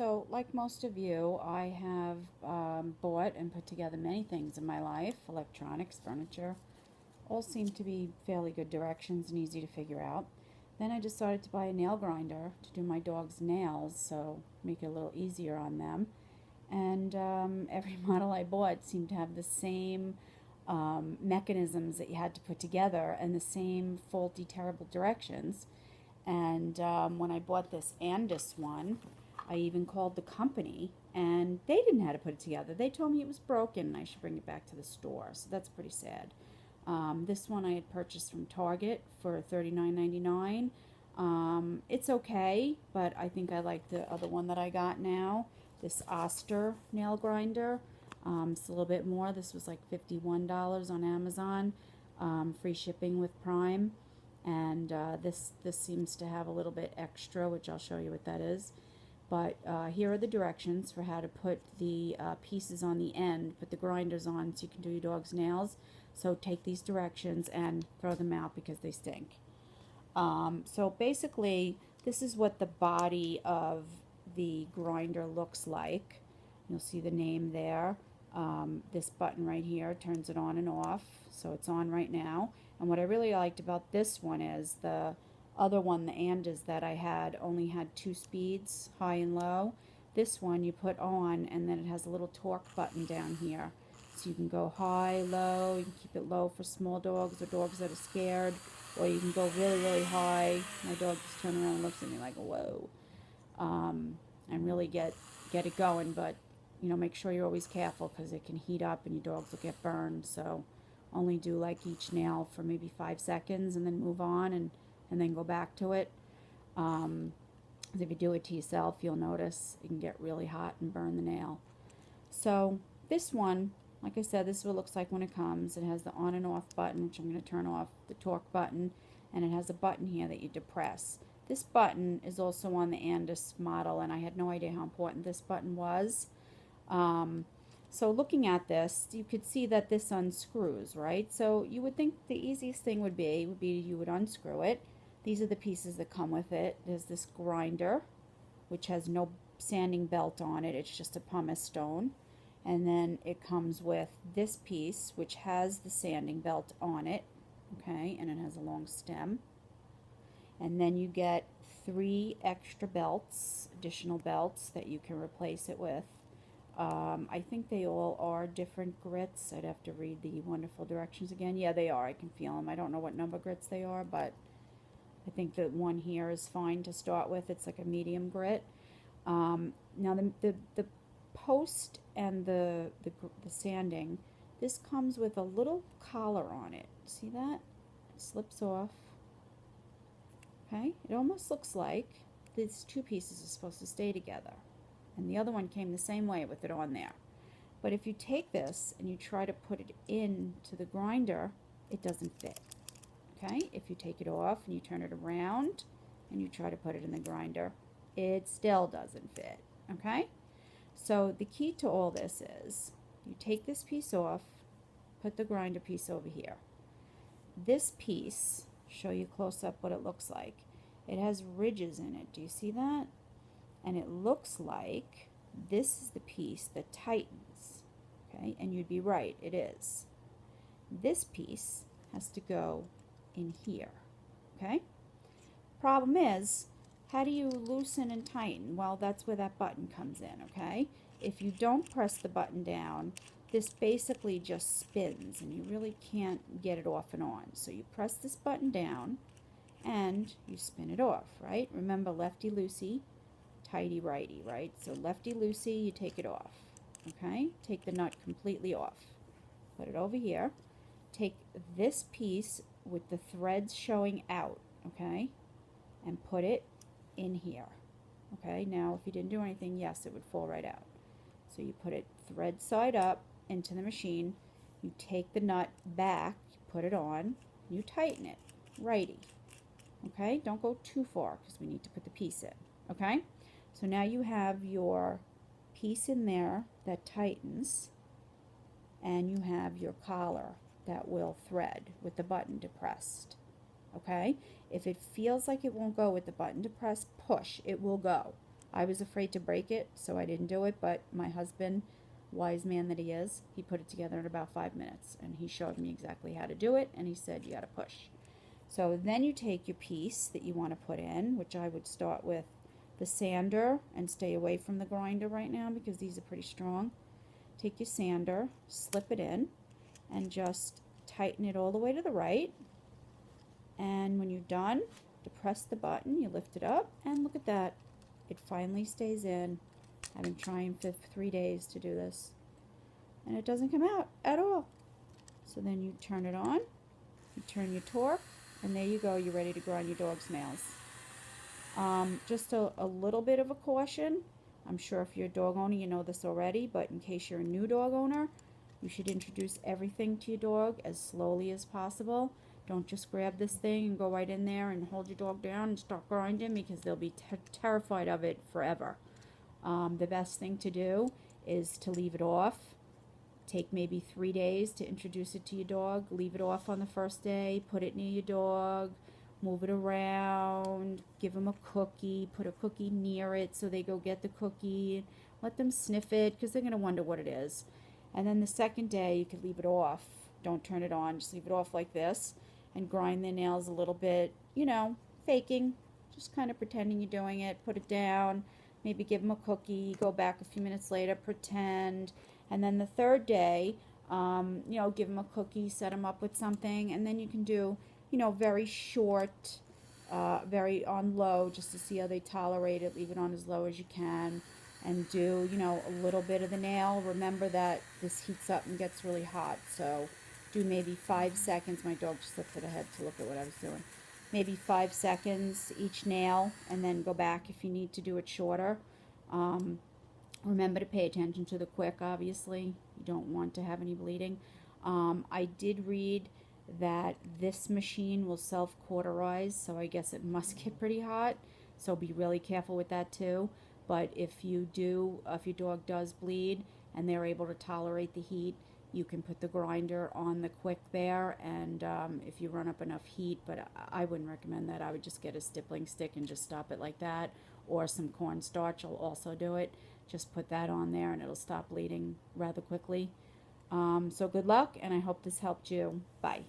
So, like most of you, I have bought and put together many things in my life, electronics, furniture, all seem to be fairly good directions and easy to figure out. Then I decided to buy a nail grinder to do my dog's nails, so make it a little easier on them. And every model I bought seemed to have the same mechanisms that you had to put together and the same faulty, terrible directions. And when I bought this Andis one, I even called the company and they didn't know how to put it together. They told me it was broken and I should bring it back to the store. So that's pretty sad. This one I had purchased from Target for $39.99. It's okay, but I think I like the other one that I got now, this Oster nail grinder. It's a little bit more. This was like $51 on Amazon, free shipping with Prime. And this seems to have a little bit extra, which I'll show you what that is. But here are the directions for how to put the pieces on the end, put the grinders on so you can do your dog's nails. So take these directions and throw them out because they stink. So basically, this is what the body of the grinder looks like. You'll see the name there. This button right here turns it on and off, so it's on right now. And what I really liked about this one is the other one, the Andis that I had, only had 2 speeds, high and low. This one you put on and then it has a little torque button down here. So you can go high, low, you can keep it low for small dogs or dogs that are scared, or you can go really, really high. My dog just turned around and looks at me like, whoa, and really get it going. But, you know, make sure you're always careful because it can heat up and your dogs will get burned. So only do like each nail for maybe 5 seconds and then move on and then go back to it. If you do it to yourself, you'll notice it can get really hot and burn the nail. So this one, like I said, this is what it looks like when it comes. It has the on and off button, which I'm going to turn off, the torque button, and it has a button here that you depress. This button is also on the Andis model, and I had no idea how important this button was. So looking at this, you could see that this unscrews, right? So you would think the easiest thing would be you would unscrew it. These are the pieces that come with it. There's this grinder, which has no sanding belt on it. It's just a pumice stone. And then it comes with this piece, which has the sanding belt on it, okay, and it has a long stem. And then you get 3 extra belts, additional belts that you can replace it with. I think they all are different grits. I'd have to read the wonderful directions again. Yeah, they are. I can feel them. I don't know what number grits they are, but I think the one here is fine to start with. It's like a medium grit. Now the post and the sanding, this comes with a little collar on it. See that? It slips off. Okay, it almost looks like these 2 pieces are supposed to stay together. And the other one came the same way with it on there. But if you take this and you try to put it into the grinder, it doesn't fit. Okay, if you take it off and you turn it around and you try to put it in the grinder, it still doesn't fit. Okay, so the key to all this is you take this piece off, put the grinder piece over here. This piece, show you close up what it looks like. It has ridges in it. Do you see that? And it looks like this is the piece that tightens. Okay, and you'd be right, it is. This piece has to go in here. Okay? Problem is, how do you loosen and tighten? Well, that's where that button comes in, okay? If you don't press the button down, this basically just spins and you really can't get it off and on. So you press this button down and you spin it off, right? Remember, lefty-loosey, tighty-righty, right? So lefty-loosey, you take it off, okay? Take the nut completely off. Put it over here. Take this piece with the threads showing out, okay? And put it in here, okay? Now, if you didn't do anything, yes, it would fall right out. So you put it thread side up into the machine. You take the nut back, you put it on, you tighten it, righty. Okay, don't go too far because we need to put the piece in, okay? So now you have your piece in there that tightens, and you have your collar that will thread with the button depressed, okay? If it feels like it won't go with the button depressed, push, it will go. I was afraid to break it, so I didn't do it, but my husband, wise man that he is, he put it together in about 5 minutes, and he showed me exactly how to do it, and he said you got to push. So then you take your piece that you want to put in, which I would start with the sander and stay away from the grinder right now because these are pretty strong. Take your sander, slip it in, and just tighten it all the way to the right. And when you're done, depress the button, you lift it up, and look at that. It finally stays in. I've been trying for 3 days to do this, and it doesn't come out at all. So then you turn it on, you turn your torque, and there you go, you're ready to grind your dog's nails. Just a little bit of a caution. I'm sure if you're a dog owner, you know this already, but in case you're a new dog owner, you should introduce everything to your dog as slowly as possible. Don't just grab this thing and go right in there and hold your dog down and start grinding because they'll be terrified of it forever. The best thing to do is to leave it off. Take maybe 3 days to introduce it to your dog. Leave it off on the first day, put it near your dog, move it around, give them a cookie, put a cookie near it so they go get the cookie, let them sniff it because they're going to wonder what it is. And then the second day you could leave it off. Don't turn it on, just leave it off like this and grind their nails a little bit, you know, faking, just kind of pretending you're doing it. Put it down, maybe give them a cookie, go back a few minutes later, pretend. And then the third day, you know, give them a cookie, set them up with something, and then you can do, you know, very short, very on low, just to see how they tolerate it. Leave it on as low as you can, and do, you know, a little bit of the nail. Remember that this heats up and gets really hot, so do maybe 5 seconds. My dog just lifted her head to look at what I was doing. Maybe 5 seconds each nail, and then go back if you need to do it shorter. Remember to pay attention to the quick, obviously. You don't want to have any bleeding. I did read that this machine will self-cauterize, so I guess it must get pretty hot. So be really careful with that too. But if your dog does bleed and they're able to tolerate the heat, you can put the grinder on the quick there, and if you run up enough heat, but I wouldn't recommend that. I would just get a stippling stick and just stop it like that, or some cornstarch will also do it. Just put that on there and it'll stop bleeding rather quickly. So good luck, and I hope this helped you. Bye.